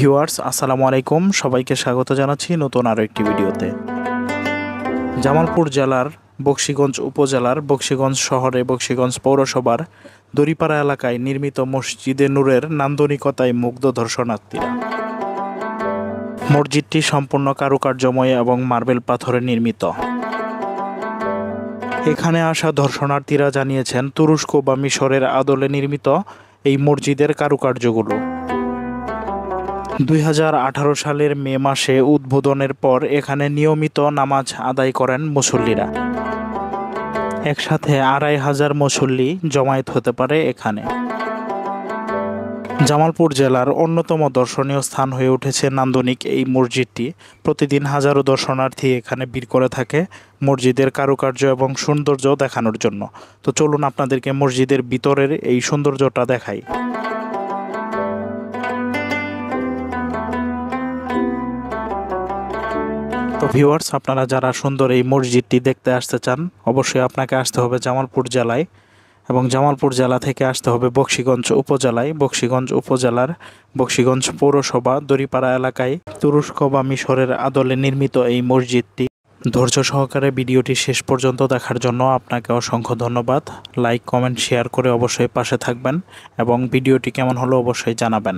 Viewers আসসালামু আলাইকুম, সবাইকে স্বাগত জানাচ্ছি নতুন আরও একটি ভিডিওতে। জামালপুর জেলার বকশীগঞ্জ উপজেলার বকশীগঞ্জ শহরে বকশীগঞ্জ পৌরসভার দড়িপাড়া এলাকায় নির্মিত মসজিদে নূরের নান্দনিকতায় মুগ্ধ দর্শনার্থীরা। মসজিদটি সম্পূর্ণ কারুকার্যময় এবং মার্বেল পাথরে নির্মিত। এখানে আসা দর্শনার্থীরা জানিয়েছেন তুরস্ক বা মিশরের আদলে নির্মিত এই মসজিদের কারুকার্যগুলো। 2018 সালের মে মাসে উদ্বোধনের পর এখানে নিয়মিত নামাজ আদায় করেন মুসল্লিরা। একসাথে 2500 মুসল্লি জমায়েত হতে পারে এখানে। জামালপুর জেলার অন্যতম দর্শনীয় স্থান হয়ে উঠেছে নান্দনিক এই মসজিদটি। প্রতিদিন হাজারো দর্শনার্থী এখানে ভিড় করে থাকে মসজিদের কারুকার্য এবং সৌন্দর্য দেখানোর জন্য। তো চলুন আপনাদেরকে মসজিদের ভিতরের এই সৌন্দর্যটা দেখাই। তো ভিউয়ার্স, আপনারা যারা সুন্দর এই মসজিদটি দেখতে আসতে চান অবশ্যই আপনাকে আসতে হবে জামালপুর জেলায়, এবং জামালপুর জেলা থেকে আসতে হবে বকশীগঞ্জ উপজেলায়। বকশীগঞ্জ উপজেলার বকশীগঞ্জ পৌরসভা দড়িপাড়া এলাকায় তুরস্ক বা মিশরের আদলে নির্মিত এই মসজিদটি। ধৈর্য সহকারে ভিডিওটি শেষ পর্যন্ত দেখার জন্য আপনাকে অসংখ্য ধন্যবাদ। লাইক, কমেন্ট, শেয়ার করে অবশ্যই পাশে থাকবেন এবং ভিডিওটি কেমন হলো অবশ্যই জানাবেন।